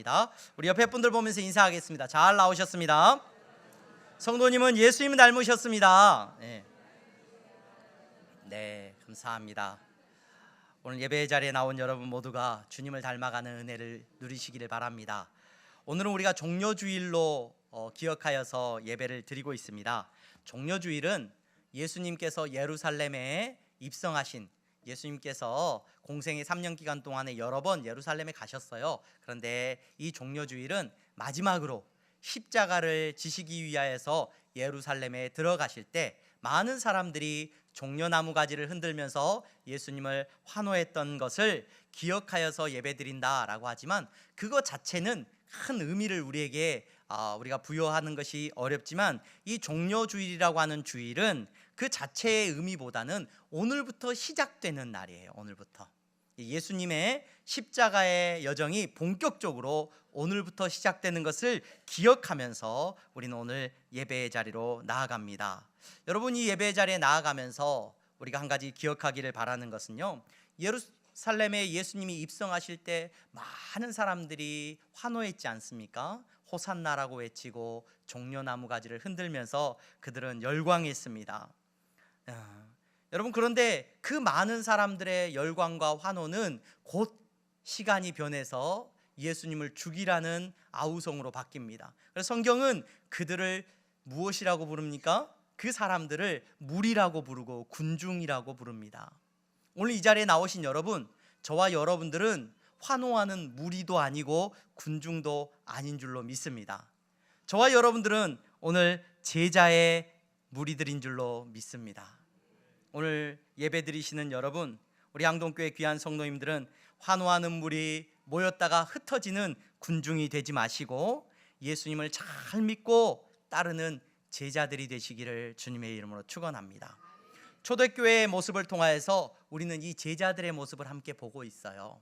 바랍니다. 우리 옆에 분들 보면서 인사하겠습니다. 잘 나오셨습니다. 성도님은 예수님을 닮으셨습니다. 네, 감사합니다. 오늘 예배 자리에 나온 여러분 모두가 주님을 닮아가는 은혜를 누리시기를 바랍니다. 오늘은 우리가 종려주일로 기억하여서 예배를 드리고 있습니다. 종려주일은 예수님께서 예루살렘에 입성하신, 예수님께서 공생의 3년 기간 동안에 여러 번 예루살렘에 가셨어요. 그런데 이 종려주일은 마지막으로 십자가를 지시기 위하여서 예루살렘에 들어가실 때 많은 사람들이 종려나무 가지를 흔들면서 예수님을 환호했던 것을 기억하여서 예배드린다라고 하지만, 그것 자체는 큰 의미를 우리가 부여하는 것이 어렵지만, 이 종려주일이라고 하는 주일은 그 자체의 의미보다는 오늘부터 시작되는 날이에요. 오늘부터 예수님의 십자가의 여정이 본격적으로 오늘부터 시작되는 것을 기억하면서 우리는 오늘 예배의 자리로 나아갑니다. 여러분, 이 예배의 자리에 나아가면서 우리가 한 가지 기억하기를 바라는 것은요, 예루살렘에 예수님이 입성하실 때 많은 사람들이 환호했지 않습니까? 호산나라고 외치고 종려나무 가지를 흔들면서 그들은 열광했습니다. 여러분, 그런데 그 많은 사람들의 열광과 환호는 곧 시간이 변해서 예수님을 죽이라는 아우성으로 바뀝니다. 그래서 성경은 그들을 무엇이라고 부릅니까? 그 사람들을 무리라고 부르고 군중이라고 부릅니다. 오늘 이 자리에 나오신 여러분, 저와 여러분들은 환호하는 무리도 아니고 군중도 아닌 줄로 믿습니다. 저와 여러분들은 오늘 제자의 무리들인 줄로 믿습니다. 오늘 예배 드리시는 여러분, 우리 항동교회 귀한 성도님들은 환호하는 무리, 모였다가 흩어지는 군중이 되지 마시고 예수님을 잘 믿고 따르는 제자들이 되시기를 주님의 이름으로 축원합니다. 초대교회의 모습을 통하여서 우리는 이 제자들의 모습을 함께 보고 있어요.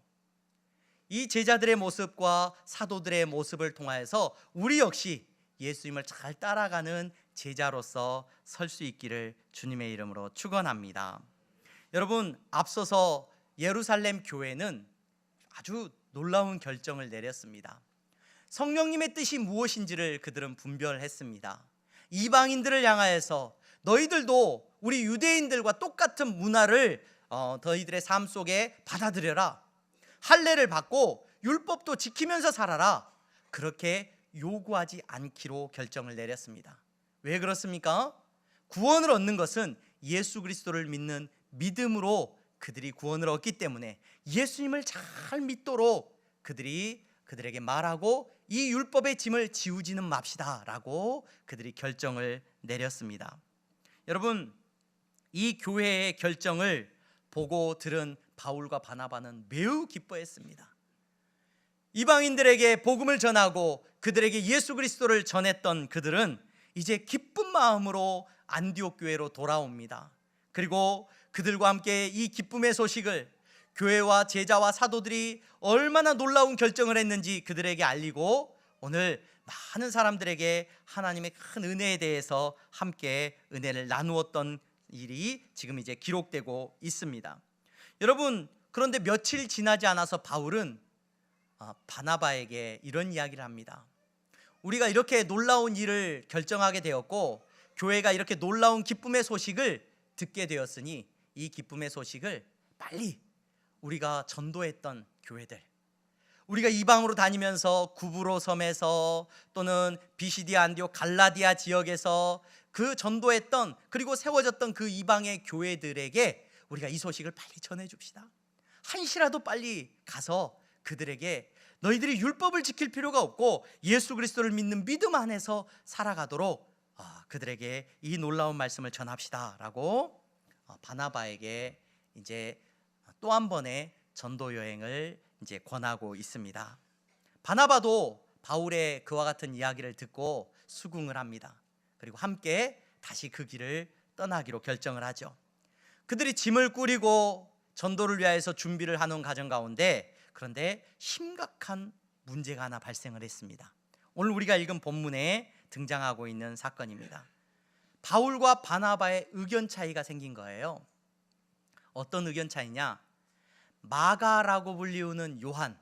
이 제자들의 모습과 사도들의 모습을 통하여서 우리 역시 예수님을 잘 따라가는 제자로서 설 수 있기를 주님의 이름으로 축원합니다. 여러분, 앞서서 예루살렘 교회는 아주 놀라운 결정을 내렸습니다. 성령님의 뜻이 무엇인지를 그들은 분별했습니다. 이방인들을 향하여서 너희들도 우리 유대인들과 똑같은 문화를 너희들의 삶 속에 받아들여라, 할례를 받고 율법도 지키면서 살아라, 그렇게 요구하지 않기로 결정을 내렸습니다. 왜 그렇습니까? 구원을 얻는 것은 예수 그리스도를 믿는 믿음으로 그들이 구원을 얻기 때문에 예수님을 잘 믿도록 그들에게 말하고 이 율법의 짐을 지우지는 맙시다 라고 그들이 결정을 내렸습니다. 여러분, 이 교회의 결정을 보고 들은 바울과 바나바는 매우 기뻐했습니다. 이방인들에게 복음을 전하고 그들에게 예수 그리스도를 전했던 그들은 이제 기쁜 마음으로 안디옥 교회로 돌아옵니다. 그리고 그들과 함께 이 기쁨의 소식을 교회와 제자와 사도들이 얼마나 놀라운 결정을 했는지 그들에게 알리고 오늘 많은 사람들에게 하나님의 큰 은혜에 대해서 함께 은혜를 나누었던 일이 지금 이제 기록되고 있습니다. 여러분, 그런데 며칠 지나지 않아서 바울은 바나바에게 이런 이야기를 합니다. 우리가 이렇게 놀라운 일을 결정하게 되었고 교회가 이렇게 놀라운 기쁨의 소식을 듣게 되었으니 이 기쁨의 소식을 빨리 우리가 전도했던 교회들, 우리가 이방으로 다니면서 구브로 섬에서 또는 비시디아, 안디옥, 갈라디아 지역에서 그 전도했던, 그리고 세워졌던 그 이방의 교회들에게 우리가 이 소식을 빨리 전해줍시다. 한시라도 빨리 가서 그들에게 너희들이 율법을 지킬 필요가 없고 예수 그리스도를 믿는 믿음 안에서 살아가도록 그들에게 이 놀라운 말씀을 전합시다 라고 바나바에게 이제 또 한 번의 전도 여행을 이제 권하고 있습니다. 바나바도 바울의 그와 같은 이야기를 듣고 수긍을 합니다. 그리고 함께 다시 그 길을 떠나기로 결정을 하죠. 그들이 짐을 꾸리고 전도를 위하여서 준비를 하는 과정 가운데 그런데 심각한 문제가 하나 발생을 했습니다. 오늘 우리가 읽은 본문에 등장하고 있는 사건입니다. 바울과 바나바의 의견 차이가 생긴 거예요. 어떤 의견 차이냐? 마가라고 불리우는 요한,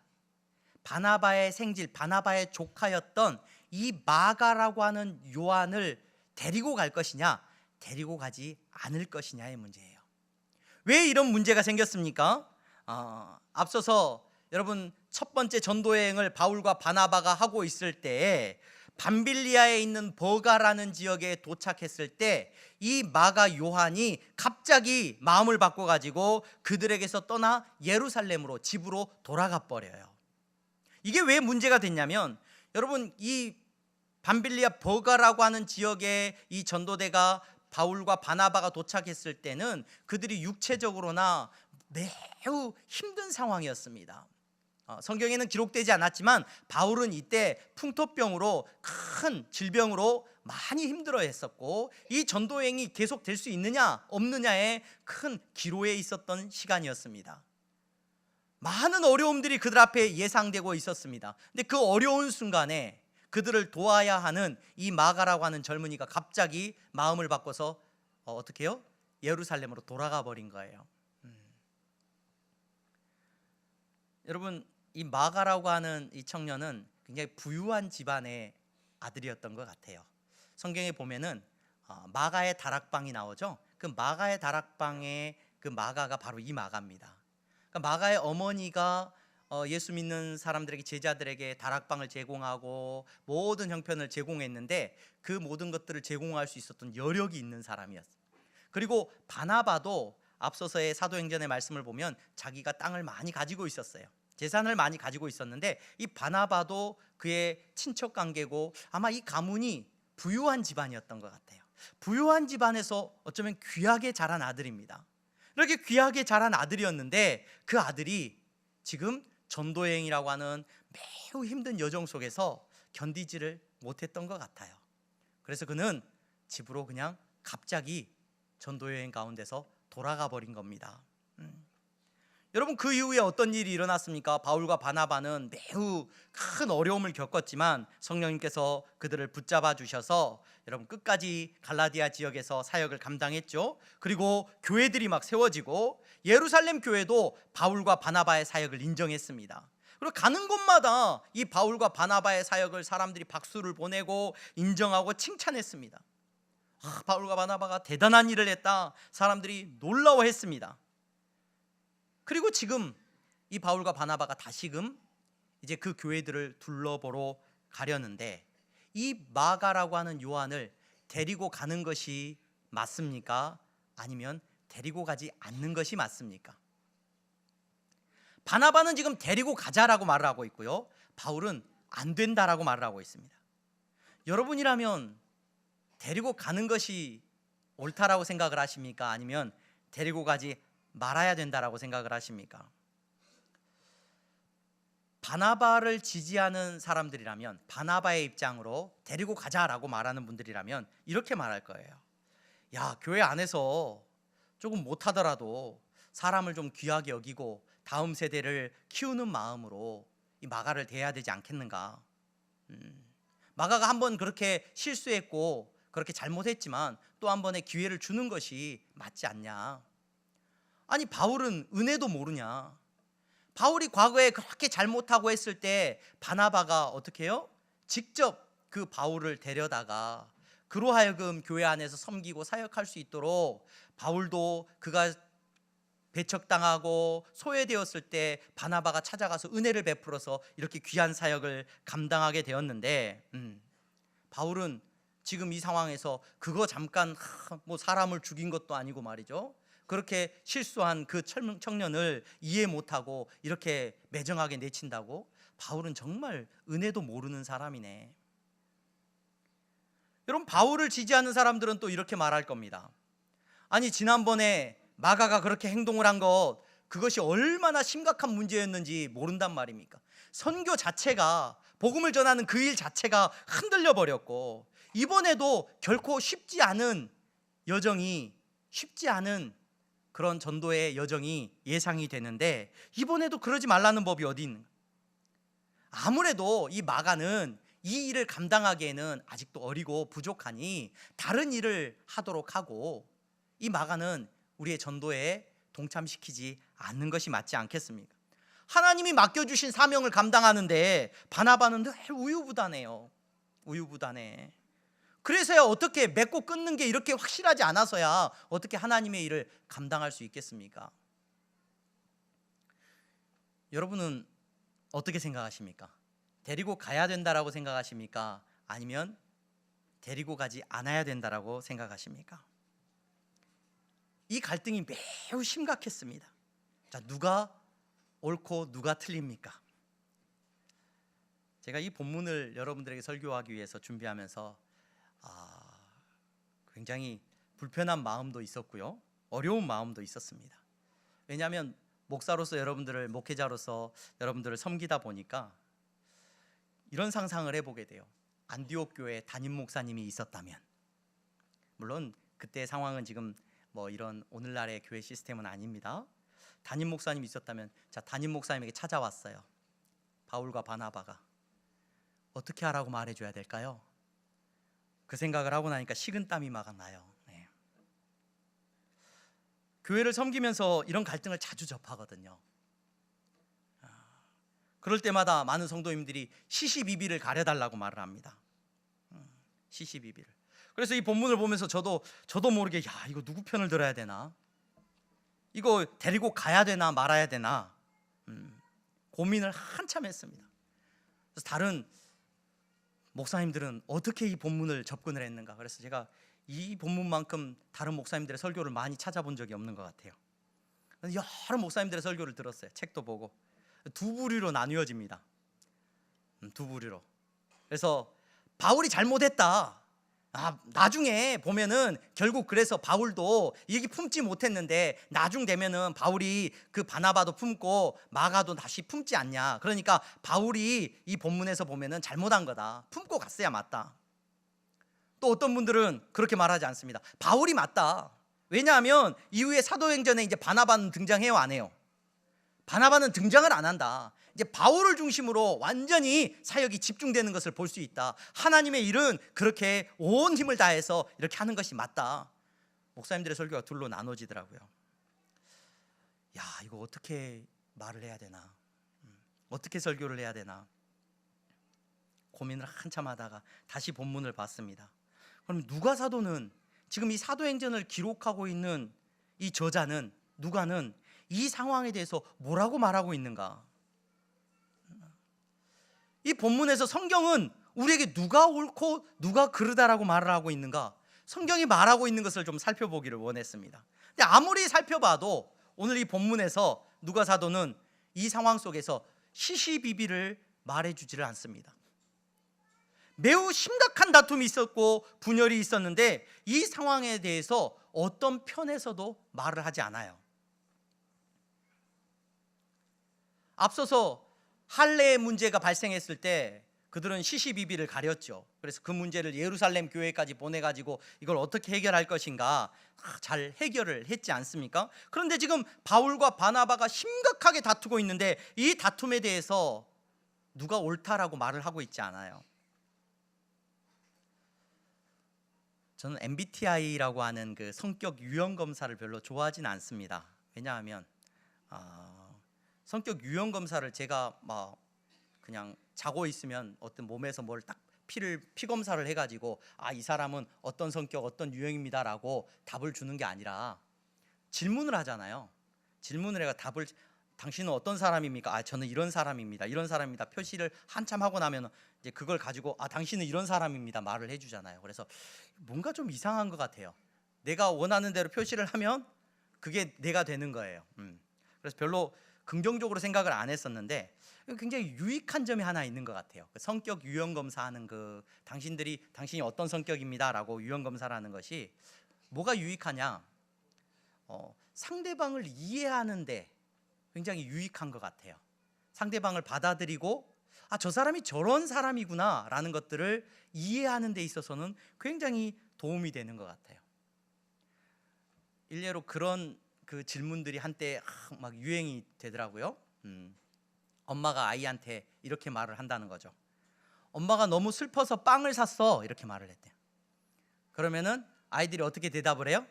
바나바의 생질, 바나바의 조카였던 이 마가라고 하는 요한을 데리고 갈 것이냐, 데리고 가지 않을 것이냐의 문제예요. 왜 이런 문제가 생겼습니까? 앞서서 여러분 첫 번째 전도여행을 바울과 바나바가 하고 있을 때 밤빌리아에 있는 버가라는 지역에 도착했을 때 이 마가 요한이 갑자기 마음을 바꿔가지고 그들에게서 떠나 예루살렘으로, 집으로 돌아가 버려요. 이게 왜 문제가 됐냐면, 여러분 이 밤빌리아 버가라고 하는 지역에 이 전도대가 바울과 바나바가 도착했을 때는 그들이 육체적으로나 매우 힘든 상황이었습니다. 성경에는 기록되지 않았지만 바울은 이때 풍토병으로, 큰 질병으로 많이 힘들어했었고, 이 전도여행이 계속될 수 있느냐 없느냐에 큰 기로에 있었던 시간이었습니다. 많은 어려움들이 그들 앞에 예상되고 있었습니다. 근데 그 어려운 순간에 그들을 도와야 하는 이 마가라고 하는 젊은이가 갑자기 마음을 바꿔서 어떻게 해요? 예루살렘으로 돌아가 버린 거예요. 여러분 이 마가라고 하는 이 청년은 굉장히 부유한 집안의 아들이었던 것 같아요. 성경에 보면은 마가의 다락방이 나오죠. 그 마가의 다락방의 그 마가가 바로 이 마가입니다. 그러니까 마가의 어머니가 예수 믿는 사람들에게, 제자들에게 다락방을 제공하고 모든 형편을 제공했는데 그 모든 것들을 제공할 수 있었던 여력이 있는 사람이었어요. 그리고 바나바도 앞서서의 사도행전의 말씀을 보면 자기가 땅을 많이 가지고 있었어요. 재산을 많이 가지고 있었는데 이 바나바도 그의 친척 관계고 아마 이 가문이 부유한 집안이었던 것 같아요. 부유한 집안에서 어쩌면 귀하게 자란 아들입니다. 이렇게 귀하게 자란 아들이었는데 그 아들이 지금 전도여행이라고 하는 매우 힘든 여정 속에서 견디지를 못했던 것 같아요. 그래서 그는 집으로 그냥 갑자기 전도여행 가운데서 돌아가 버린 겁니다. 여러분 그 이후에 어떤 일이 일어났습니까? 바울과 바나바는 매우 큰 어려움을 겪었지만 성령님께서 그들을 붙잡아 주셔서 여러분 끝까지 갈라디아 지역에서 사역을 감당했죠. 그리고 교회들이 막 세워지고 예루살렘 교회도 바울과 바나바의 사역을 인정했습니다. 그리고 가는 곳마다 이 바울과 바나바의 사역을 사람들이 박수를 보내고 인정하고 칭찬했습니다. 바울과 바나바가 대단한 일을 했다, 사람들이 놀라워했습니다. 그리고 지금 이 바울과 바나바가 다시금 이제 그 교회들을 둘러보러 가려는데 이 마가라고 하는 요한을 데리고 가는 것이 맞습니까? 아니면 데리고 가지 않는 것이 맞습니까? 바나바는 지금 데리고 가자라고 말을 하고 있고요, 바울은 안 된다라고 말을 하고 있습니다. 여러분이라면 데리고 가는 것이 옳다라고 생각을 하십니까? 아니면 데리고 가지 말아야 된다라고 생각을 하십니까? 바나바를 지지하는 사람들이라면, 바나바의 입장으로 데리고 가자라고 말하는 분들이라면 이렇게 말할 거예요. 야, 교회 안에서 조금 못하더라도 사람을 좀 귀하게 여기고 다음 세대를 키우는 마음으로 이 마가를 대해야 되지 않겠는가? 마가가 한번 그렇게 실수했고 그렇게 잘못했지만 또 한 번의 기회를 주는 것이 맞지 않냐? 아니 바울은 은혜도 모르냐? 바울이 과거에 그렇게 잘못하고 했을 때 바나바가 어떻게 해요? 직접 그 바울을 데려다가 그로 하여금 교회 안에서 섬기고 사역할 수 있도록, 바울도 그가 배척당하고 소외되었을 때 바나바가 찾아가서 은혜를 베풀어서 이렇게 귀한 사역을 감당하게 되었는데, 바울은 지금 이 상황에서 그거 잠깐 뭐 사람을 죽인 것도 아니고 말이죠, 그렇게 실수한 그 청년을 이해 못하고 이렇게 매정하게 내친다고? 바울은 정말 은혜도 모르는 사람이네. 여러분 바울을 지지하는 사람들은 또 이렇게 말할 겁니다. 아니 지난번에 마가가 그렇게 행동을 한 것, 그것이 얼마나 심각한 문제였는지 모른단 말입니까? 선교 자체가, 복음을 전하는 그 일 자체가 흔들려 버렸고, 이번에도 결코 쉽지 않은 여정이, 쉽지 않은 그런 전도의 여정이 예상이 되는데 이번에도 그러지 말라는 법이 어디 있는가? 아무래도 이 마가는 이 일을 감당하기에는 아직도 어리고 부족하니 다른 일을 하도록 하고, 이 마가는 우리의 전도에 동참시키지 않는 것이 맞지 않겠습니까? 하나님이 맡겨주신 사명을 감당하는데 바나바는 늘 우유부단해요. 우유부단해. 그래서야 어떻게 맺고 끊는 게 이렇게 확실하지 않아서야 어떻게 하나님의 일을 감당할 수 있겠습니까? 여러분은 어떻게 생각하십니까? 데리고 가야 된다라고 생각하십니까? 아니면 데리고 가지 않아야 된다라고 생각하십니까? 이 갈등이 매우 심각했습니다. 자, 누가 옳고 누가 틀립니까? 제가 이 본문을 여러분들에게 설교하기 위해서 준비하면서 굉장히 불편한 마음도 있었고요, 어려운 마음도 있었습니다. 왜냐하면 목사로서 여러분들을, 목회자로서 여러분들을 섬기다 보니까 이런 상상을 해보게 돼요. 안디옥 교회 담임 목사님이 있었다면, 물론 그때 상황은 지금 뭐 이런 오늘날의 교회 시스템은 아닙니다. 담임 목사님이 있었다면, 자, 담임 목사님에게 찾아왔어요. 바울과 바나바가 어떻게 하라고 말해줘야 될까요? 그 생각을 하고 나니까 식은땀이 막 나요. 네. 교회를 섬기면서 이런 갈등을 자주 접하거든요. 그럴 때마다 많은 성도님들이 시시비비를 가려달라고 말을 합니다. 시시비비를. 그래서 이 본문을 보면서 저도 모르게, 야, 이거 누구 편을 들어야 되나? 이거 데리고 가야 되나 말아야 되나? 고민을 한참 했습니다. 그래서 다른 목사님들은 어떻게 이 본문을 접근을 했는가? 그래서 제가 이 본문만큼 다른 목사님들의 설교를 많이 찾아본 적이 없는 것 같아요. 여러 목사님들의 설교를 들었어요. 책도 보고. 두 부류로 나뉘어집니다. 두 부류로. 그래서 바울이 잘못했다. 나중에 보면은 결국 그래서 바울도 이게 품지 못했는데 나중 되면은 바울이 그 바나바도 품고 마가도 다시 품지 않냐. 그러니까 바울이 이 본문에서 보면은 잘못한 거다. 품고 갔어야 맞다. 또 어떤 분들은 그렇게 말하지 않습니다. 바울이 맞다. 왜냐하면 이후에 사도행전에 이제 바나바는 등장해요, 안 해요? 바나바는 등장을 안 한다. 이제 바울을 중심으로 완전히 사역이 집중되는 것을 볼 수 있다. 하나님의 일은 그렇게 온 힘을 다해서 이렇게 하는 것이 맞다. 목사님들의 설교가 둘로 나눠지더라고요. 야, 이거 어떻게 말을 해야 되나? 어떻게 설교를 해야 되나? 고민을 한참 하다가 다시 본문을 봤습니다. 그럼 누가 사도는, 지금 이 사도행전을 기록하고 있는 이 저자는, 누가는 이 상황에 대해서 뭐라고 말하고 있는가? 이 본문에서 성경은 우리에게 누가 옳고 누가 그르다라고 말을 하고 있는가? 성경이 말하고 있는 것을 좀 살펴보기를 원했습니다. 근데 아무리 살펴봐도 오늘 이 본문에서 누가 사도는 이 상황 속에서 시시비비를 말해주지를 않습니다. 매우 심각한 다툼이 있었고 분열이 있었는데 이 상황에 대해서 어떤 편에서도 말을 하지 않아요. 앞서서 할례의 문제가 발생했을 때 그들은 시시비비를 가렸죠. 그래서 그 문제를 예루살렘 교회까지 보내가지고 이걸 어떻게 해결할 것인가 잘 해결을 했지 않습니까? 그런데 지금 바울과 바나바가 심각하게 다투고 있는데 이 다툼에 대해서 누가 옳다라고 말을 하고 있지 않아요. 저는 MBTI라고 하는 그 성격 유형 검사를 별로 좋아하지는 않습니다. 왜냐하면 성격 유형 검사를 제가 막 그냥 자고 있으면 어떤 몸에서 뭘 딱 피 검사를 해가지고 이 사람은 어떤 성격 어떤 유형입니다라고 답을 주는 게 아니라 질문을 하잖아요. 질문을 해가 답을, 당신은 어떤 사람입니까? 저는 이런 사람입니다. 이런 사람입니다. 표시를 한참 하고 나면 이제 그걸 가지고 당신은 이런 사람입니다. 말을 해주잖아요. 그래서 뭔가 좀 이상한 것 같아요. 내가 원하는 대로 표시를 하면 그게 내가 되는 거예요. 그래서 별로 긍정적으로 생각을 안 했었는데 굉장히 유익한 점이 하나 있는 것 같아요. 성격 유형 검사하는 당신이 어떤 성격입니다라고 유형 검사를 하는 것이 뭐가 유익하냐? 상대방을 이해하는데 굉장히 유익한 것 같아요. 상대방을 받아들이고 저 사람이 저런 사람이구나라는 것들을 이해하는 데 있어서는 굉장히 도움이 되는 것 같아요. 일례로 그런 그 질문들이 한때 막 유행이 되더라고요. 엄마가 아이한테 이렇게 말을 한다는 거죠. 엄마가 너무 슬퍼서 빵을 샀어, 이렇게 말을 했대요. 그러면은 아이들이 어떻게 대답을 해요?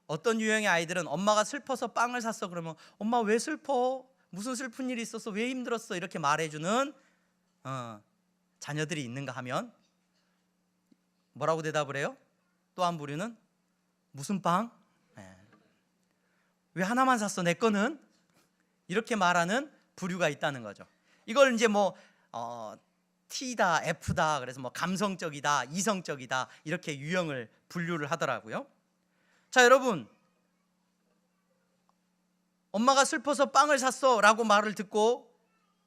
어떤 유형의 아이들은 엄마가 슬퍼서 빵을 샀어 그러면 엄마 왜 슬퍼? 무슨 슬픈 일이 있었어? 왜 힘들었어? 이렇게 말해주는 자녀들이 있는가 하면 뭐라고 대답을 해요? 또 한 부류는 무슨 빵? 왜 하나만 샀어? 내 거는? 이렇게 말하는 부류가 있다는 거죠. 이걸 이제 T다, F다, 그래서 감성적이다, 이성적이다, 이렇게 유형을 분류를 하더라고요. 자, 여러분, 엄마가 슬퍼서 빵을 샀어 라고 말을 듣고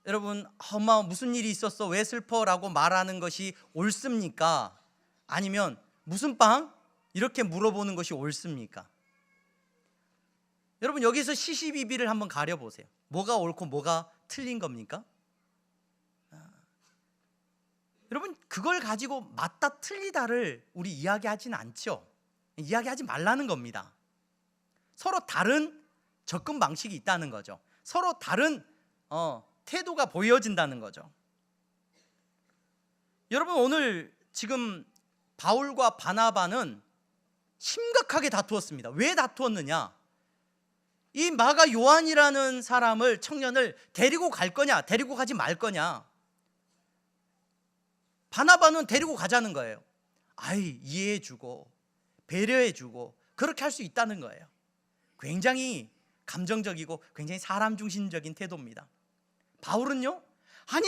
여러분, 엄마 무슨 일이 있었어? 왜 슬퍼? 라고 말하는 것이 옳습니까? 아니면 무슨 빵? 이렇게 물어보는 것이 옳습니까? 여러분, 여기서 시시비비를 한번 가려보세요. 뭐가 옳고 뭐가 틀린 겁니까? 여러분, 그걸 가지고 맞다 틀리다를 우리 이야기하지는 않죠. 이야기하지 말라는 겁니다. 서로 다른 접근 방식이 있다는 거죠. 서로 다른 태도가 보여진다는 거죠. 여러분, 오늘 지금 바울과 바나바는 심각하게 다투었습니다. 왜 다투었느냐? 이 마가 요한이라는 사람을, 청년을 데리고 갈 거냐, 데리고 가지 말 거냐. 바나바는 데리고 가자는 거예요. 이해해주고 배려해주고 그렇게 할 수 있다는 거예요. 굉장히 감정적이고 굉장히 사람 중심적인 태도입니다. 바울은요,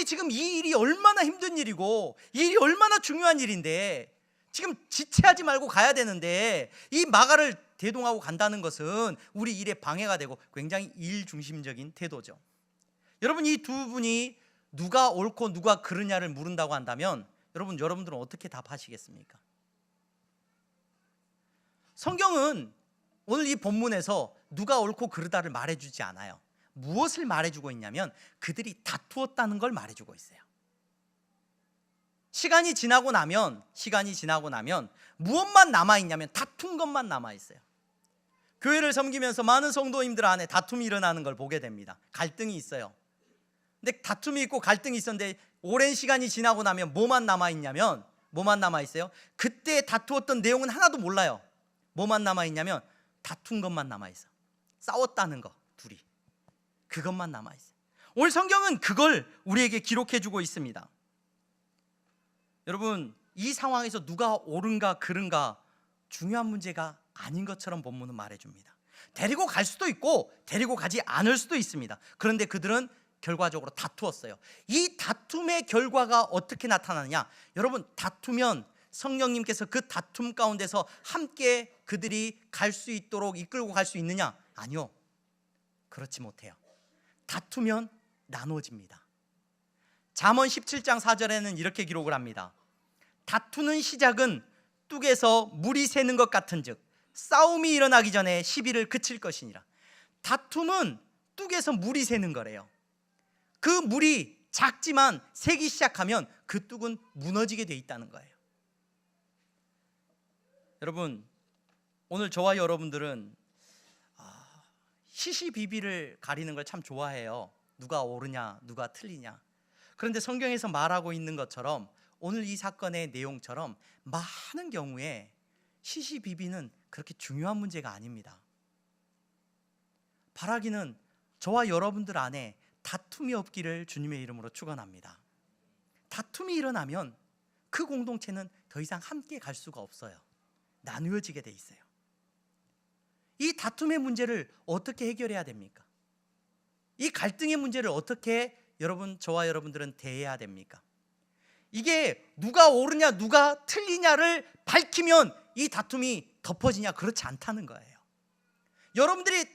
지금 이 일이 얼마나 힘든 일이고 이 일이 얼마나 중요한 일인데 지금 지체하지 말고 가야 되는데 이 마가를 대동하고 간다는 것은 우리 일에 방해가 되고 굉장히 일 중심적인 태도죠. 여러분, 이 두 분이 누가 옳고 누가 그르냐를 물은다고 한다면 여러분들은 어떻게 답하시겠습니까? 성경은 오늘 이 본문에서 누가 옳고 그르다를 말해주지 않아요. 무엇을 말해주고 있냐면 그들이 다투었다는 걸 말해주고 있어요. 시간이 지나고 나면 무엇만 남아있냐면 다툰 것만 남아있어요. 교회를 섬기면서 많은 성도님들 안에 다툼이 일어나는 걸 보게 됩니다. 갈등이 있어요. 근데 다툼이 있고 갈등이 있었는데 오랜 시간이 지나고 나면 뭐만 남아있냐면 그때 다투었던 내용은 하나도 몰라요. 뭐만 남아있냐면 다툰 것만 남아있어. 싸웠다는 거, 둘이. 그것만 남아있어요. 오늘 성경은 그걸 우리에게 기록해주고 있습니다. 여러분, 이 상황에서 누가 옳은가 그른가 중요한 문제가 아닌 것처럼 본문은 말해줍니다. 데리고 갈 수도 있고 데리고 가지 않을 수도 있습니다. 그런데 그들은 결과적으로 다투었어요. 이 다툼의 결과가 어떻게 나타나느냐? 여러분, 다투면 성령님께서 그 다툼 가운데서 함께 그들이 갈 수 있도록 이끌고 갈 수 있느냐? 아니요, 그렇지 못해요. 다투면 나눠집니다. 잠언 17장 4절에는 이렇게 기록을 합니다. 다투는 시작은 뚝에서 물이 새는 것 같은즉 싸움이 일어나기 전에 시비를 그칠 것이니라. 다툼은 뚝에서 물이 새는 거래요. 그 물이 작지만 새기 시작하면 그 뚝은 무너지게 돼 있다는 거예요. 여러분, 오늘 저와 여러분들은 시시비비를 가리는 걸 참 좋아해요. 누가 옳으냐 누가 틀리냐. 그런데 성경에서 말하고 있는 것처럼 오늘 이 사건의 내용처럼 많은 경우에 시시비비는 그렇게 중요한 문제가 아닙니다. 바라기는 저와 여러분들 안에 다툼이 없기를 주님의 이름으로 축원합니다. 다툼이 일어나면 그 공동체는 더 이상 함께 갈 수가 없어요. 나누어지게 돼 있어요. 이 다툼의 문제를 어떻게 해결해야 됩니까? 이 갈등의 문제를 어떻게 저와 여러분들은 대해야 됩니까? 이게 누가 옳으냐 누가 틀리냐를 밝히면 이 다툼이 덮어지냐? 그렇지 않다는 거예요. 여러분들이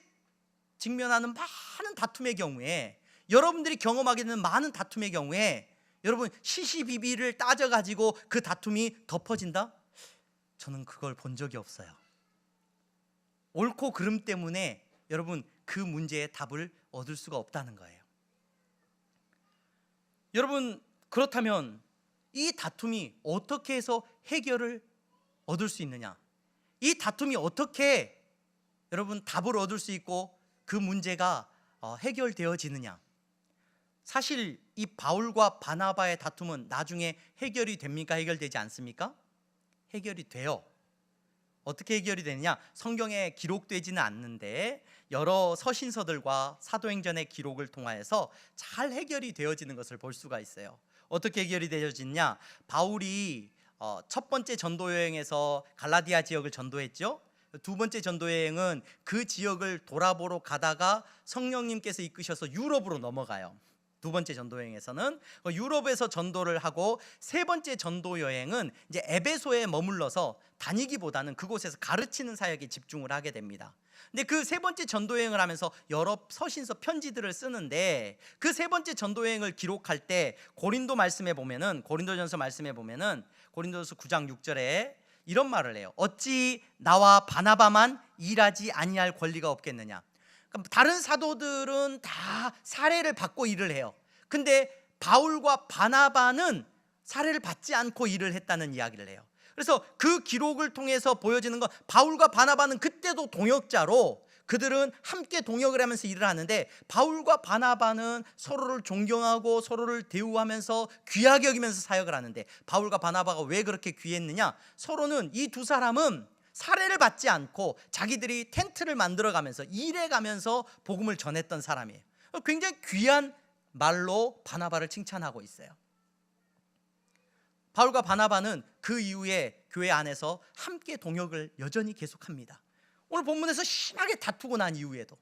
직면하는 많은 다툼의 경우에, 여러분들이 경험하게 되는 많은 다툼의 경우에 여러분, 시시비비를 따져가지고 그 다툼이 덮어진다? 저는 그걸 본 적이 없어요. 옳고 그름 때문에 여러분, 그 문제의 답을 얻을 수가 없다는 거예요. 여러분, 그렇다면 이 다툼이 어떻게 해서 해결을 얻을 수 있느냐? 이 다툼이 어떻게 여러분 답을 얻을 수 있고 그 문제가 해결되어지느냐? 사실 이 바울과 바나바의 다툼은 나중에 해결이 됩니까? 해결되지 않습니까? 해결이 돼요. 어떻게 해결이 되느냐? 성경에 기록되지는 않는데 여러 서신서들과 사도행전의 기록을 통하여서 잘 해결이 되어지는 것을 볼 수가 있어요. 어떻게 해결이 되어지냐? 바울이 첫 번째 전도 여행에서 갈라디아 지역을 전도했죠. 두 번째 전도 여행은 그 지역을 돌아보러 가다가 성령님께서 이끄셔서 유럽으로 넘어가요. 두 번째 전도 여행에서는 유럽에서 전도를 하고, 세 번째 전도 여행은 이제 에베소에 머물러서 다니기보다는 그곳에서 가르치는 사역에 집중을 하게 됩니다. 근데 그 세 번째 전도 여행을 하면서 여러 서신서 편지들을 쓰는데, 그 세 번째 전도 여행을 기록할 때 고린도 말씀에 보면은, 고린도전서 말씀에 보면은 고린도전서 9장 6절에 이런 말을 해요. 어찌 나와 바나바만 일하지 아니할 권리가 없겠느냐. 다른 사도들은 다 사례를 받고 일을 해요. 근데 바울과 바나바는 사례를 받지 않고 일을 했다는 이야기를 해요. 그래서 그 기록을 통해서 보여지는 건, 바울과 바나바는 그때도 동역자로 그들은 함께 동역을 하면서 일을 하는데, 바울과 바나바는 서로를 존경하고 서로를 대우하면서 귀하게 여기면서 사역을 하는데, 바울과 바나바가 왜 그렇게 귀했느냐? 서로는, 이 두 사람은 사례를 받지 않고 자기들이 텐트를 만들어가면서 일해가면서 복음을 전했던 사람이에요. 굉장히 귀한 말로 바나바를 칭찬하고 있어요. 바울과 바나바는 그 이후에 교회 안에서 함께 동역을 여전히 계속합니다. 오늘 본문에서 심하게 다투고 난 이후에도.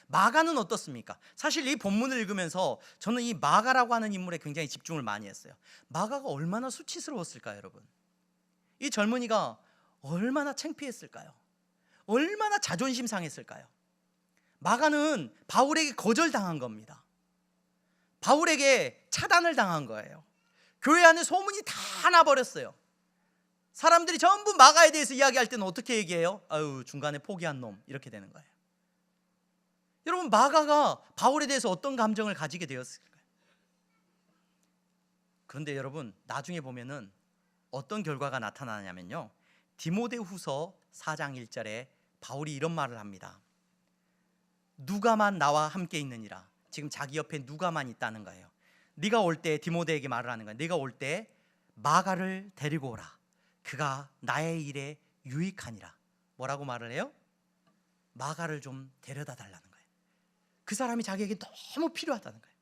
마가는 어떻습니까? 사실 이 본문을 읽으면서 저는 이 마가라고 하는 인물에 굉장히 집중을 많이 했어요. 마가가 얼마나 수치스러웠을까요, 여러분? 이 젊은이가 얼마나 창피했을까요? 얼마나 자존심 상했을까요? 마가는 바울에게 거절당한 겁니다. 바울에게 차단을 당한 거예요. 교회 안에 소문이 다 나버렸어요. 사람들이 전부 마가에 대해서 이야기할 때는 어떻게 얘기해요? 아유, 중간에 포기한 놈, 이렇게 되는 거예요. 여러분, 마가가 바울에 대해서 어떤 감정을 가지게 되었을까요? 그런데 여러분, 나중에 보면은 어떤 결과가 나타나냐면요, 디모데후서 4장 1절에 바울이 이런 말을 합니다. 누가만 나와 함께 있느니라. 지금 자기 옆에 누가만 있다는 거예요. 네가 올 때, 디모데에게 말을 하는 거예요. 네가 올 때 마가를 데리고 오라. 그가 나의 일에 유익하니라. 뭐라고 말을 해요? 마가를 좀 데려다 달라는 거예요. 그 사람이 자기에게 너무 필요하다는 거예요.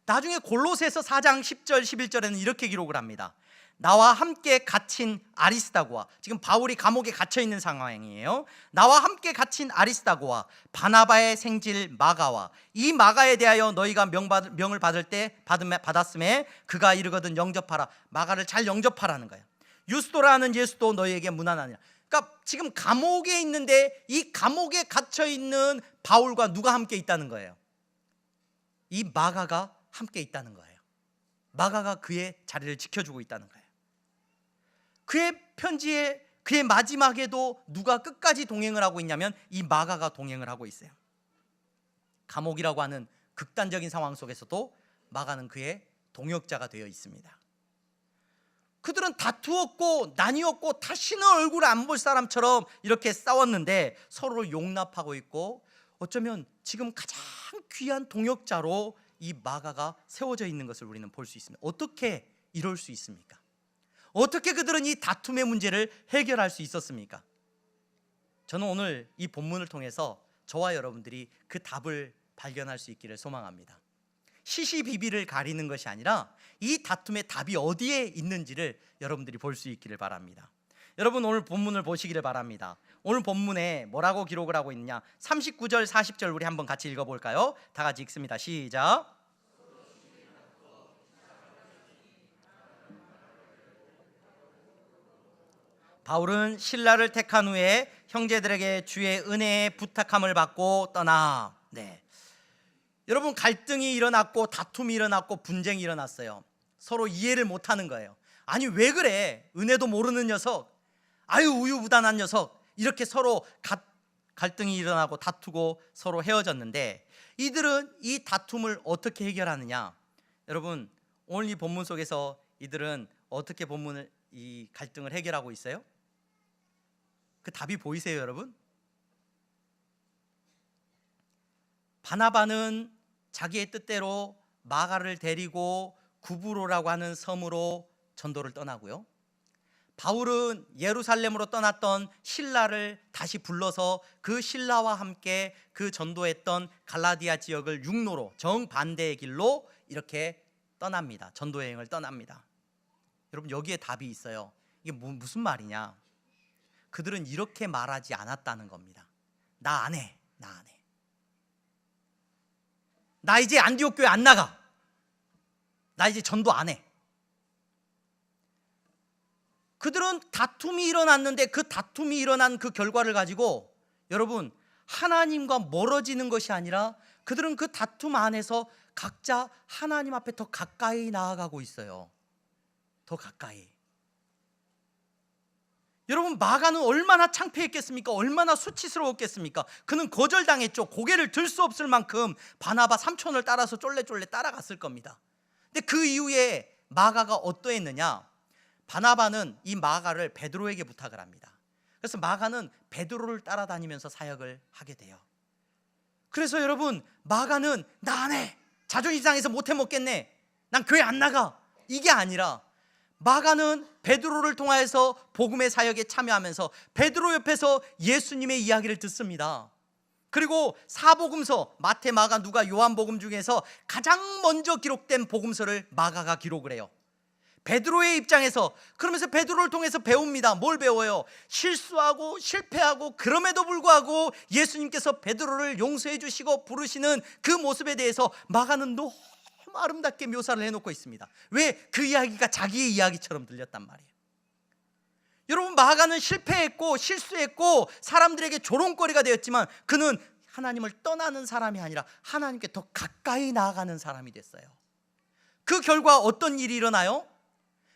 나중에 골로새서 4장 10절 11절에는 이렇게 기록을 합니다. 나와 함께 갇힌 아리스다고와, 지금 바울이 감옥에 갇혀 있는 상황이에요. 나와 함께 갇힌 아리스다고와 바나바의 생질 마가와, 이 마가에 대하여 너희가 명을 받을 때 받았음에 그가 이르거든 영접하라. 마가를 잘 영접하라는 거예요. 유스도라는 예수도 너희에게 무난하니라. 그러니까 지금 감옥에 있는데, 이 감옥에 갇혀 있는 바울과 누가 함께 있다는 거예요? 이 마가가 함께 있다는 거예요. 마가가 그의 자리를 지켜주고 있다는 거예요. 그의 편지에, 그의 마지막에도 누가 끝까지 동행을 하고 있냐면 이 마가가 동행을 하고 있어요. 감옥이라고 하는 극단적인 상황 속에서도 마가는 그의 동역자가 되어 있습니다. 그들은 다투었고 나뉘었고 다시는 얼굴을 안 볼 사람처럼 이렇게 싸웠는데 서로를 용납하고 있고, 어쩌면 지금 가장 귀한 동역자로 이 마가가 세워져 있는 것을 우리는 볼 수 있습니다. 어떻게 이럴 수 있습니까? 어떻게 그들은 이 다툼의 문제를 해결할 수 있었습니까? 저는 오늘 이 본문을 통해서 저와 여러분들이 그 답을 발견할 수 있기를 소망합니다. 시시비비를 가리는 것이 아니라 이 다툼의 답이 어디에 있는지를 여러분들이 볼 수 있기를 바랍니다. 여러분, 오늘 본문을 보시기를 바랍니다. 오늘 본문에 뭐라고 기록을 하고 있느냐? 39절 40절 우리 한번 같이 읽어볼까요? 다 같이 읽습니다. 시작. 바울은 신라를 택한 후에 형제들에게 주의 은혜에 부탁함을 받고 떠나. 네, 여러분, 갈등이 일어났고 다툼이 일어났고 분쟁이 일어났어요. 서로 이해를 못하는 거예요. 아니, 왜 그래? 은혜도 모르는 녀석, 아유 우유부단한 녀석. 이렇게 서로 갈등이 일어나고 다투고 서로 헤어졌는데, 이들은 이 다툼을 어떻게 해결하느냐? 여러분, 오늘 이 본문 속에서 이들은 어떻게 이 갈등을 해결하고 있어요? 그 답이 보이세요, 여러분? 바나바는 자기의 뜻대로 마가를 데리고 구브로라고 하는 섬으로 전도를 떠나고요, 바울은 예루살렘으로 떠났던 신라를 다시 불러서 그 신라와 함께 그 전도했던 갈라디아 지역을 육로로 정반대의 길로 이렇게 떠납니다. 전도 여행을 떠납니다. 여러분, 여기에 답이 있어요. 이게 무슨 말이냐? 그들은 이렇게 말하지 않았다는 겁니다. 나 안 해. 나 안 해. 나 이제 안디옥 교회 안 나가. 나 이제 전도 안 해. 그들은 다툼이 일어났는데 그 다툼이 일어난 그 결과를 가지고 여러분, 하나님과 멀어지는 것이 아니라 그들은 그 다툼 안에서 각자 하나님 앞에 더 가까이 나아가고 있어요. 더 가까이. 여러분, 마가는 얼마나 창피했겠습니까? 얼마나 수치스러웠겠습니까? 그는 거절당했죠. 고개를 들 수 없을 만큼 바나바 삼촌을 따라서 쫄래쫄래 따라갔을 겁니다. 근데 그 이후에 마가가 어떠했느냐? 바나바는 이 마가를 베드로에게 부탁을 합니다. 그래서 마가는 베드로를 따라다니면서 사역을 하게 돼요. 그래서 여러분, 마가는 나 안 해. 자존심 상해서 못해 먹겠네. 난 교회 안 나가. 이게 아니라 마가는 베드로를 통하여서 복음의 사역에 참여하면서 베드로 옆에서 예수님의 이야기를 듣습니다. 그리고 사복음서 마태, 마가, 누가, 요한복음 중에서 가장 먼저 기록된 복음서를 마가가 기록을 해요. 베드로의 입장에서, 그러면서 베드로를 통해서 배웁니다. 뭘 배워요? 실수하고 실패하고 그럼에도 불구하고 예수님께서 베드로를 용서해 주시고 부르시는 그 모습에 대해서 마가는 너무 아름답게 묘사를 해놓고 있습니다. 왜? 그 이야기가 자기의 이야기처럼 들렸단 말이에요. 여러분, 마가는 실패했고 실수했고 사람들에게 조롱거리가 되었지만 그는 하나님을 떠나는 사람이 아니라 하나님께 더 가까이 나아가는 사람이 됐어요. 그 결과 어떤 일이 일어나요?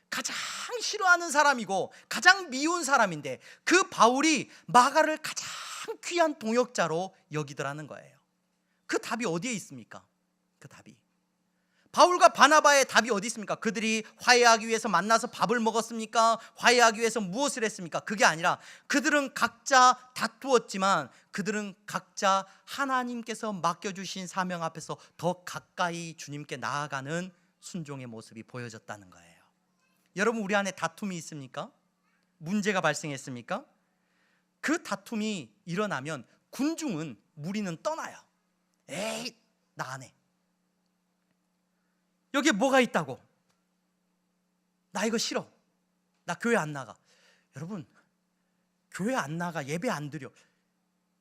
가장 싫어하는 사람이고 가장 미운 사람인데 그 바울이 마가를 가장 귀한 동역자로 여기더라는 거예요. 그 답이 어디에 있습니까? 그 답이, 바울과 바나바의 답이 어디 있습니까? 그들이 화해하기 위해서 만나서 밥을 먹었습니까? 화해하기 위해서 무엇을 했습니까? 그게 아니라 그들은 각자 다투었지만 그들은 각자 하나님께서 맡겨주신 사명 앞에서 더 가까이 주님께 나아가는 순종의 모습이 보여졌다는 거예요. 여러분, 우리 안에 다툼이 있습니까? 문제가 발생했습니까? 그 다툼이 일어나면 군중은, 무리는 떠나요. 에이, 나 안 해. 여기에 뭐가 있다고? 나 이거 싫어. 나 교회 안 나가. 여러분, 교회 안 나가, 예배 안 드려.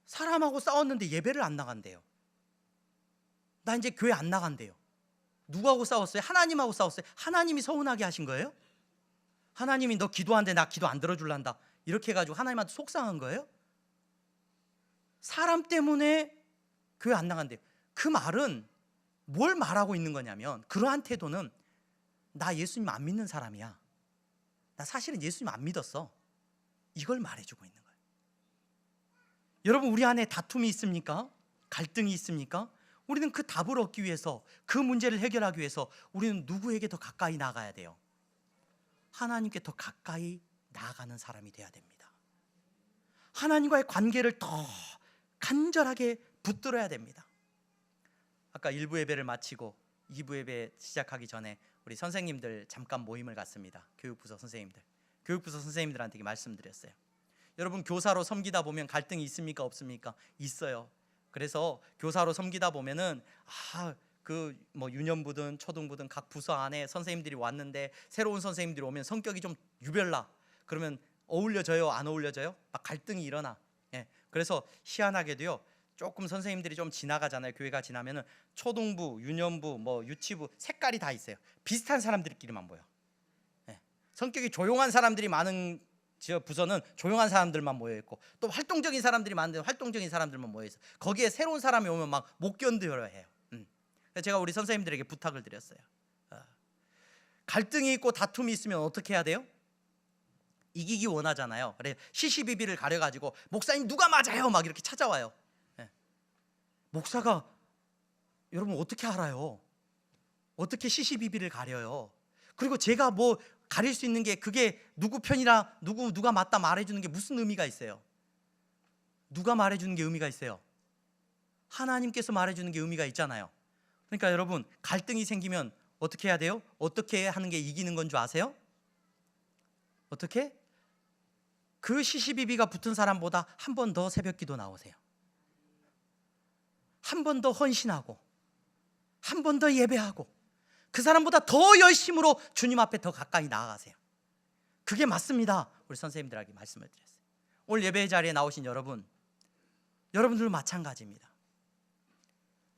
사람하고 싸웠는데 예배를 안 나간대요. 나 이제 교회 안 나간대요. 누구하고 싸웠어요? 하나님하고 싸웠어요. 하나님이 서운하게 하신 거예요? 하나님이 너 기도하는데 나 기도 안 들어줄란다, 이렇게 해가지고 하나님한테 속상한 거예요? 사람 때문에 교회 안 나간대요. 그 말은 뭘 말하고 있는 거냐면, 그러한 태도는 나 예수님 안 믿는 사람이야, 나 사실은 예수님 안 믿었어, 이걸 말해주고 있는 거예요. 여러분, 우리 안에 다툼이 있습니까? 갈등이 있습니까? 우리는 그 답을 얻기 위해서, 그 문제를 해결하기 위해서 우리는 누구에게 더 가까이 나가야 돼요? 하나님께 더 가까이 나아가는 사람이 돼야 됩니다. 하나님과의 관계를 더 간절하게 붙들어야 됩니다. 아까 1부 예배를 마치고 2부 예배 시작하기 전에 우리 선생님들 잠깐 모임을 갖습니다. 교육부서 선생님들한테 말씀드렸어요. 여러분, 교사로 섬기다 보면 갈등이 있습니까? 없습니까? 있어요. 그래서 교사로 섬기다 보면은 유년부든 초등부든 각 부서 안에 선생님들이 왔는데 새로운 선생님들이 오면 성격이 좀 유별나. 그러면 어울려져요? 안 어울려져요? 막 갈등이 일어나. 그래서 희한하게도요, 조금 선생님들이 좀 지나가잖아요. 교회가 지나면은 초등부, 유년부, 유치부 색깔이 다 있어요. 비슷한 사람들끼리만 모여. 성격이 조용한 사람들이 많은 부서는 조용한 사람들만 모여 있고, 또 활동적인 사람들이 많은데 활동적인 사람들만 모여 있어. 거기에 새로운 사람이 오면 막 못 견뎌야 해요. 그래서 제가 우리 선생님들에게 부탁을 드렸어요. 갈등이 있고 다툼이 있으면 어떻게 해야 돼요? 이기기 원하잖아요. 그래, 시시비비를 가려가지고 목사님 누가 맞아요? 막 이렇게 찾아와요. 목사가, 여러분 어떻게 알아요? 어떻게 시시비비를 가려요? 그리고 제가 뭐 가릴 수 있는 게, 그게 누구 편이라 누가 맞다 말해주는 게 무슨 의미가 있어요? 누가 말해주는 게 의미가 있어요? 하나님께서 말해주는 게 의미가 있잖아요. 그러니까 여러분, 갈등이 생기면 어떻게 해야 돼요? 어떻게 하는 게 이기는 건 줄 아세요? 어떻게? 그 시시비비가 붙은 사람보다 한 번 더 새벽기도 나오세요. 한 번 더 헌신하고 한 번 더 예배하고 그 사람보다 더 열심으로 주님 앞에 더 가까이 나아가세요. 그게 맞습니다. 우리 선생님들에게 말씀을 드렸어요. 오늘 예배 자리에 나오신 여러분들도 마찬가지입니다.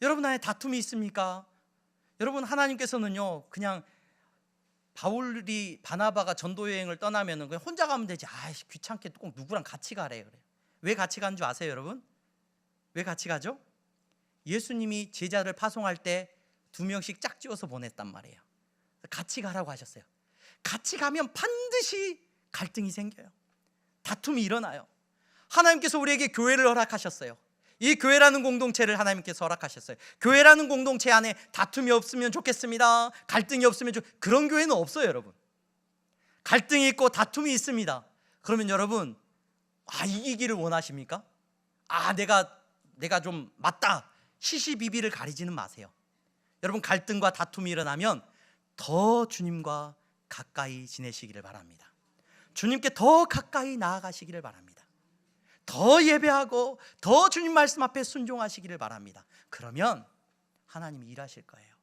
여러분 안에 다툼이 있습니까? 여러분, 하나님께서는요 그냥 바나바가 전도 여행을 떠나면은 그냥 혼자 가면 되지, 귀찮게 꼭 누구랑 같이 가래 그래요. 왜 같이 가는 줄 아세요, 여러분? 왜 같이 가죠? 예수님이 제자를 파송할 때 2명씩 짝지어서 보냈단 말이에요. 같이 가라고 하셨어요. 같이 가면 반드시 갈등이 생겨요. 다툼이 일어나요. 하나님께서 우리에게 교회를 허락하셨어요. 이 교회라는 공동체를 하나님께서 허락하셨어요. 교회라는 공동체 안에 다툼이 없으면 좋겠습니다, 갈등이 없으면 그런 교회는 없어요, 여러분. 갈등이 있고 다툼이 있습니다. 그러면 여러분, 이기기를 원하십니까? 내가 좀 맞다, 시시비비를 가리지는 마세요. 여러분, 갈등과 다툼이 일어나면 더 주님과 가까이 지내시기를 바랍니다. 주님께 더 가까이 나아가시기를 바랍니다. 더 예배하고 더 주님 말씀 앞에 순종하시기를 바랍니다. 그러면 하나님이 일하실 거예요.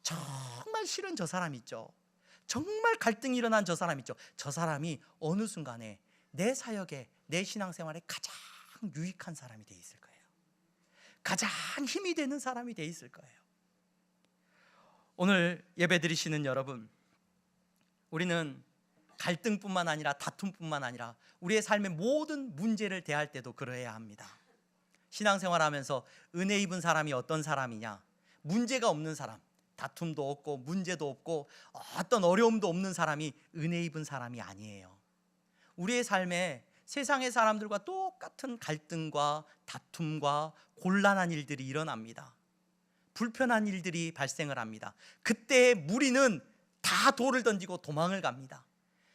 정말 싫은 저 사람 있죠, 정말 갈등이 일어난 저 사람 있죠, 저 사람이 어느 순간에 내 사역에, 내 신앙생활에 가장 유익한 사람이 돼 있을 거예요. 가장 힘이 되는 사람이 돼 있을 거예요. 오늘 예배 드리시는 여러분, 우리는 갈등뿐만 아니라 다툼뿐만 아니라 우리의 삶의 모든 문제를 대할 때도 그러해야 합니다. 신앙생활하면서 은혜 입은 사람이 어떤 사람이냐? 문제가 없는 사람, 다툼도 없고 문제도 없고 어떤 어려움도 없는 사람이 은혜 입은 사람이 아니에요. 우리의 삶에 세상의 사람들과 똑같은 갈등과 다툼과 곤란한 일들이 일어납니다. 불편한 일들이 발생을 합니다. 그때 무리는 다 돌을 던지고 도망을 갑니다.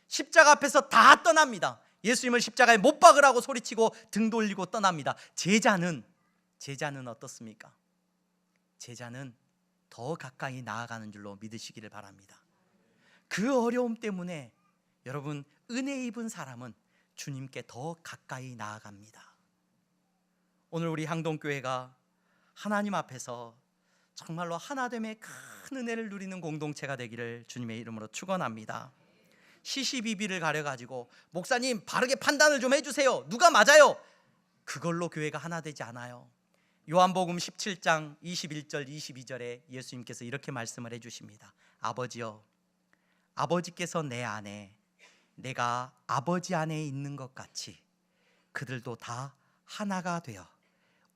십자가 앞에서 다 떠납니다. 예수님을 십자가에 못 박으라고 소리치고 등 돌리고 떠납니다. 제자는 어떻습니까? 제자는 더 가까이 나아가는 줄로 믿으시기를 바랍니다. 그 어려움 때문에 여러분, 은혜 입은 사람은 주님께 더 가까이 나아갑니다. 오늘 우리 향동교회가 하나님 앞에서 정말로 하나됨의 큰 은혜를 누리는 공동체가 되기를 주님의 이름으로 축원합니다. 시시비비를 가려가지고 목사님 바르게 판단을 좀 해주세요, 누가 맞아요, 그걸로 교회가 하나 되지 않아요. 요한복음 17장 21절 22절에 예수님께서 이렇게 말씀을 해주십니다. 아버지여, 아버지께서 내 안에, 내가 아버지 안에 있는 것 같이 그들도 다 하나가 되어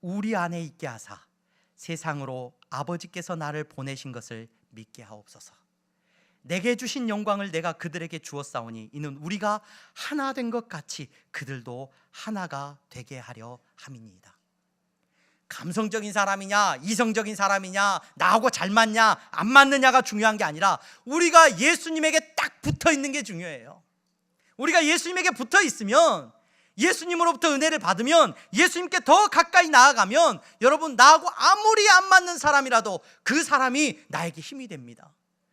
우리 안에 있게 하사 세상으로 아버지께서 나를 보내신 것을 믿게 하옵소서. 내게 주신 영광을 내가 그들에게 주었사오니 이는 우리가 하나 된 것 같이 그들도 하나가 되게 하려 함이니이다. 감성적인 사람이냐 이성적인 사람이냐, 나하고 잘 맞냐 안 맞느냐가 중요한 게 아니라 우리가 예수님에게 딱 붙어 있는 게 중요해요. 우리가 예수님에게 붙어 있으면, 예수님으로부터 은혜를 받으면, 예수님께 더 가까이 나아가면 여러분, 나하고 아무리 안 맞는 사람이라도 그 사람이 나에게 힘이 됩니다.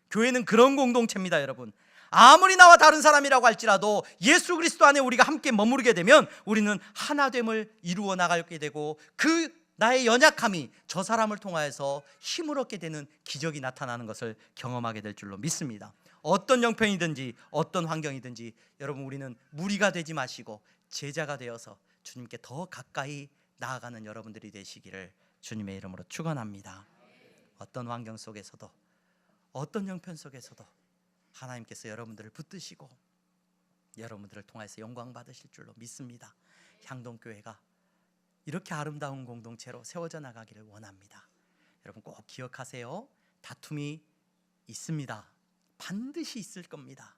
교회는 그런 공동체입니다. 여러분, 아무리 나와 다른 사람이라고 할지라도 예수 그리스도 안에 우리가 함께 머무르게 되면 우리는 하나됨을 이루어 나가게 되고 그 나의 연약함이 저 사람을 통하여서 힘을 얻게 되는 기적이 나타나는 것을 경험하게 될 줄로 믿습니다. 어떤 형편이든지 어떤 환경이든지 여러분, 우리는 무리가 되지 마시고 제자가 되어서 주님께 더 가까이 나아가는 여러분들이 되시기를 주님의 이름으로 축원합니다. 어떤 환경 속에서도, 어떤 형편 속에서도 하나님께서 여러분들을 붙드시고 여러분들을 통해서 영광 받으실 줄로 믿습니다. 향동교회가 이렇게 아름다운 공동체로 세워져 나가기를 원합니다. 여러분 꼭 기억하세요. 다툼이 있습니다. 반드시 있을 겁니다.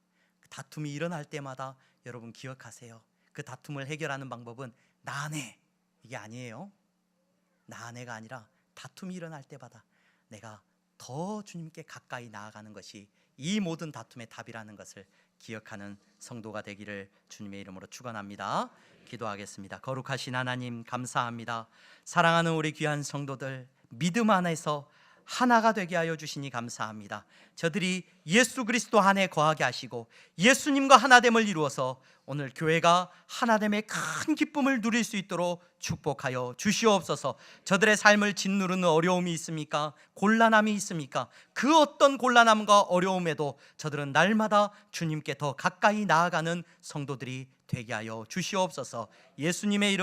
다툼이 일어날 때마다 여러분 기억하세요. 그 다툼을 해결하는 방법은 나네, 이게 아니에요. 나네가 아니라 다툼이 일어날 때마다 내가 더 주님께 가까이 나아가는 것이 이 모든 다툼의 답이라는 것을 기억하는 성도가 되기를 주님의 이름으로 축원합니다. 기도하겠습니다. 거룩하신 하나님, 감사합니다. 사랑하는 우리 귀한 성도들, 믿음 안에서 하나가 되게 하여 주시니 감사합니다. 저들이 예수 그리스도 안에 거하게 하시고 예수님과 하나됨을 이루어서 오늘 교회가 하나됨의 큰 기쁨을 누릴 수 있도록 축복하여 주시옵소서. 저들의 삶을 짓누르는 어려움이 있습니까? 곤란함이 있습니까? 그 어떤 곤란함과 어려움에도 저들은 날마다 주님께 더 가까이 나아가는 성도들이 되게 하여 주시옵소서. 예수님의 이름